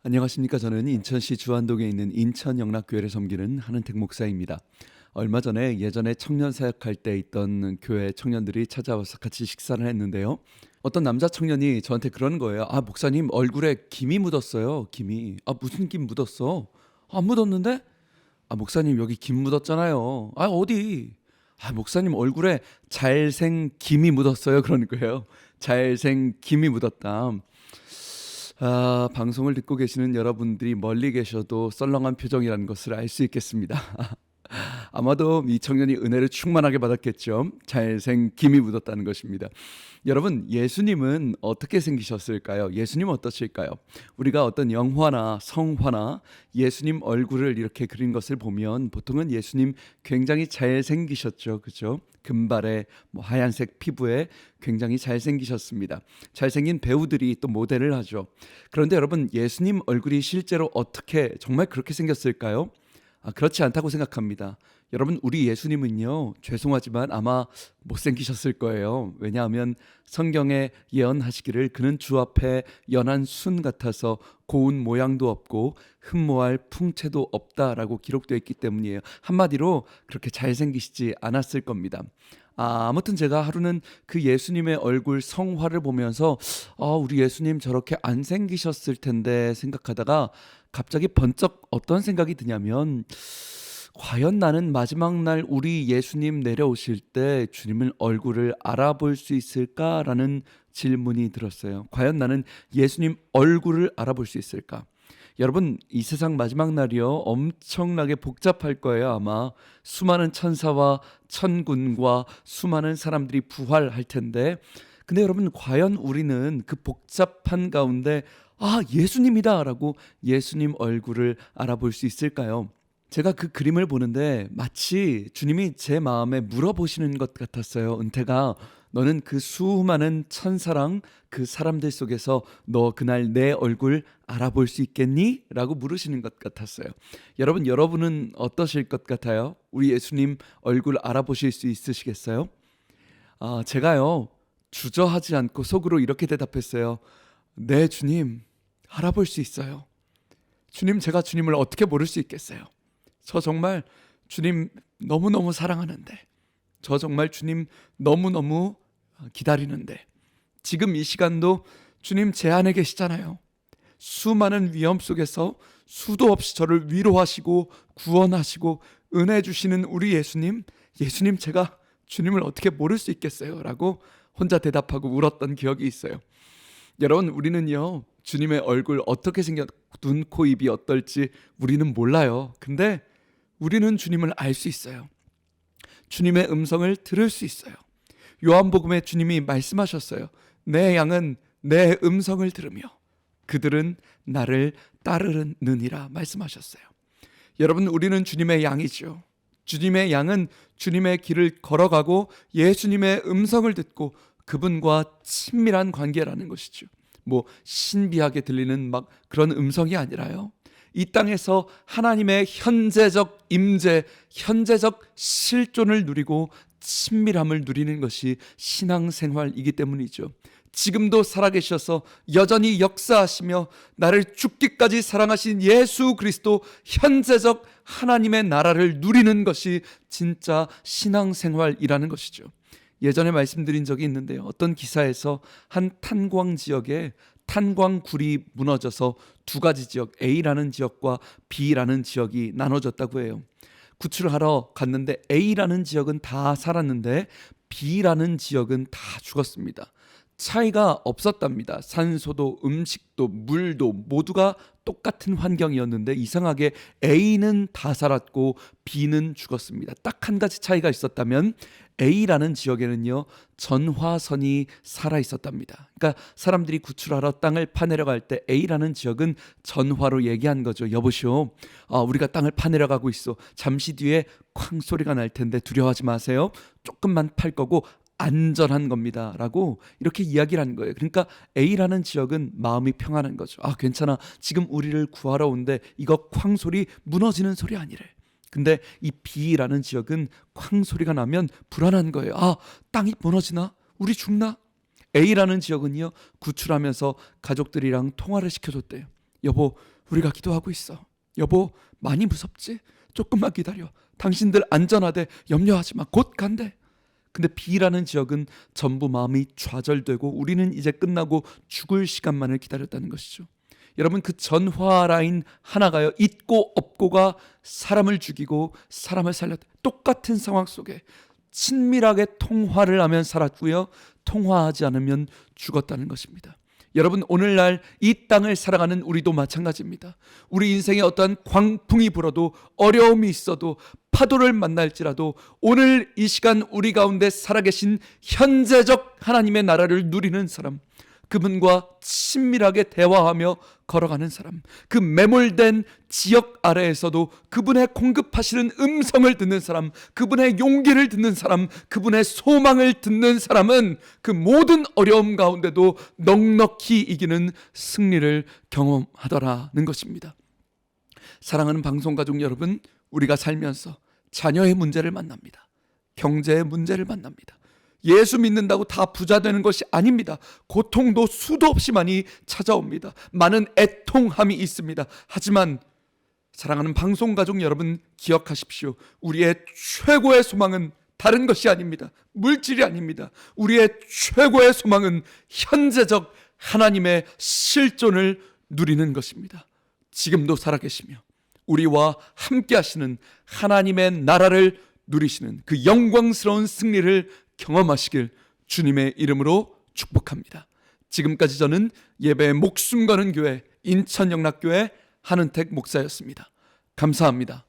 안녕하십니까. 저는 인천시 주안동에 있는 인천영락교회를 섬기는 한은택 목사입니다. 얼마 전에 예전에 청년 사역할 때 있던 교회 청년들이 찾아와서 같이 식사를 했는데요. 어떤 남자 청년이 저한테 그러는 거예요. 아, 목사님 얼굴에 김이 묻었어요. 김이. 아, 무슨 김 묻었어? 안 묻었는데? 아, 목사님 여기 김 묻었잖아요. 아, 어디? 아, 목사님 얼굴에 잘생 김이 묻었어요. 그러는 거예요. 잘생 김이 묻었다. 아, 방송을 듣고 계시는 여러분들이 멀리 계셔도 썰렁한 표정이라는 것을 알 수 있겠습니다. 아마도 이 청년이 은혜를 충만하게 받았겠죠. 잘생김이 묻었다는 것입니다. 여러분, 예수님은 어떻게 생기셨을까요? 예수님은 어떠실까요? 우리가 어떤 영화나 성화나 예수님 얼굴을 이렇게 그린 것을 보면 보통은 예수님 굉장히 잘생기셨죠. 그죠? 금발에 하얀색 피부에 굉장히 잘생기셨습니다. 잘생긴 배우들이 또 모델을 하죠. 그런데 여러분, 예수님 얼굴이 실제로 어떻게 정말 그렇게 생겼을까요? 그렇지 않다고 생각합니다. 여러분, 우리 예수님은요, 죄송하지만 아마 못생기셨을 거예요. 왜냐하면 성경에 예언하시기를 그는 주 앞에 연한 순 같아서 고운 모양도 없고 흠모할 풍채도 없다라고 기록되어 있기 때문이에요. 한마디로 그렇게 잘생기시지 않았을 겁니다. 아무튼 제가 하루는 그 예수님의 얼굴 성화를 보면서 우리 예수님 저렇게 안 생기셨을 텐데 생각하다가 갑자기 번쩍 어떤 생각이 드냐면, 과연 나는 마지막 날 우리 예수님 내려오실 때 주님을 얼굴을 알아볼 수 있을까라는 질문이 들었어요. 과연 나는 예수님 얼굴을 알아볼 수 있을까? 여러분, 이 세상 마지막 날이요, 엄청나게 복잡할 거예요. 아마 수많은 천사와 천군과 수많은 사람들이 부활할 텐데, 근데 여러분, 과연 우리는 그 복잡한 가운데 예수님이다 라고 예수님 얼굴을 알아볼 수 있을까요? 제가 그 그림을 보는데 마치 주님이 제 마음에 물어보시는 것 같았어요. 은퇴가, 너는 그 수많은 천사랑 그 사람들 속에서 너 그날 내 얼굴 알아볼 수 있겠니? 라고 물으시는 것 같았어요. 여러분은 어떠실 것 같아요? 우리 예수님 얼굴 알아보실 수 있으시겠어요? 제가요, 주저하지 않고 속으로 이렇게 대답했어요. 네, 주님, 알아볼 수 있어요. 주님, 제가 주님을 어떻게 모를 수 있겠어요? 저 정말 주님 너무너무 사랑하는데, 저 정말 주님 너무너무 기다리는데, 지금 이 시간도 주님 제 안에 계시잖아요. 수많은 위험 속에서 수도 없이 저를 위로하시고 구원하시고 은혜 주시는 우리 예수님, 제가 주님을 어떻게 모를 수 있겠어요? 라고 혼자 대답하고 울었던 기억이 있어요. 여러분, 우리는요, 주님의 얼굴 어떻게 생겼, 눈, 코, 입이 어떨지 우리는 몰라요. 근데 우리는 주님을 알 수 있어요. 주님의 음성을 들을 수 있어요. 요한복음에 주님이 말씀하셨어요. 내 양은 내 음성을 들으며 그들은 나를 따르느니라 말씀하셨어요. 여러분, 우리는 주님의 양이죠. 주님의 양은 주님의 길을 걸어가고 예수님의 음성을 듣고 그분과 친밀한 관계라는 것이죠. 신비하게 들리는 그런 음성이 아니라요, 이 땅에서 하나님의 현재적 임재, 현재적 실존을 누리고 친밀함을 누리는 것이 신앙생활이기 때문이죠. 지금도 살아계셔서 여전히 역사하시며 나를 죽기까지 사랑하신 예수 그리스도 현재적 하나님의 나라를 누리는 것이 진짜 신앙생활이라는 것이죠. 예전에 말씀드린 적이 있는데요, 어떤 기사에서 한 탄광 지역에 탄광굴이 무너져서 두 가지 지역, A라는 지역과 B라는 지역이 나눠졌다고 해요. 구출하러 갔는데 A라는 지역은 다 살았는데 B라는 지역은 다 죽었습니다. 차이가 없었답니다. 산소도 음식도 물도 모두가 똑같은 환경이었는데 이상하게 A는 다 살았고 B는 죽었습니다. 딱 한 가지 차이가 있었다면 A라는 지역에는요, 전화선이 살아 있었답니다. 그러니까 사람들이 구출하러 땅을 파내려 갈 때 A라는 지역은 전화로 얘기한 거죠. 여보시오, 우리가 땅을 파내려 가고 있어. 잠시 뒤에 쾅 소리가 날 텐데 두려워하지 마세요. 조금만 팔 거고 안전한 겁니다 라고 이렇게 이야기를 한 거예요. 그러니까 A라는 지역은 마음이 평안한 거죠. 괜찮아, 지금 우리를 구하러 온데 이거 쾅 소리, 무너지는 소리 아니래. 근데 이 B라는 지역은 쾅 소리가 나면 불안한 거예요. 땅이 무너지나? 우리 죽나? A라는 지역은요, 구출하면서 가족들이랑 통화를 시켜줬대요. 여보, 우리가 기도하고 있어. 여보, 많이 무섭지? 조금만 기다려. 당신들 안전하대. 염려하지 마. 곧 간대. 근데 B라는 지역은 전부 마음이 좌절되고 우리는 이제 끝나고 죽을 시간만을 기다렸다는 것이죠. 여러분, 그 전화 라인 하나가요, 있고 없고가 사람을 죽이고 사람을 살렸다. 똑같은 상황 속에 친밀하게 통화를 하면 살았고요, 통화하지 않으면 죽었다는 것입니다. 여러분, 오늘날 이 땅을 살아가는 우리도 마찬가지입니다. 우리 인생에 어떠한 광풍이 불어도, 어려움이 있어도, 파도를 만날지라도 오늘 이 시간 우리 가운데 살아계신 현재적 하나님의 나라를 누리는 사람, 그분과 친밀하게 대화하며 걸어가는 사람, 그 매몰된 지역 아래에서도 그분의 공급하시는 음성을 듣는 사람, 그분의 용기를 듣는 사람, 그분의 소망을 듣는 사람은 그 모든 어려움 가운데도 넉넉히 이기는 승리를 경험하더라는 것입니다. 사랑하는 방송가족 여러분, 우리가 살면서 자녀의 문제를 만납니다. 경제의 문제를 만납니다. 예수 믿는다고 다 부자 되는 것이 아닙니다. 고통도 수도 없이 많이 찾아옵니다. 많은 애통함이 있습니다. 하지만 사랑하는 방송가족 여러분, 기억하십시오. 우리의 최고의 소망은 다른 것이 아닙니다. 물질이 아닙니다. 우리의 최고의 소망은 현재적 하나님의 실존을 누리는 것입니다. 지금도 살아계시며 우리와 함께 하시는 하나님의 나라를 누리시는 그 영광스러운 승리를 경험하시길 주님의 이름으로 축복합니다. 지금까지 저는 예배에 목숨 거는 교회 인천영락교회 한은택 목사였습니다. 감사합니다.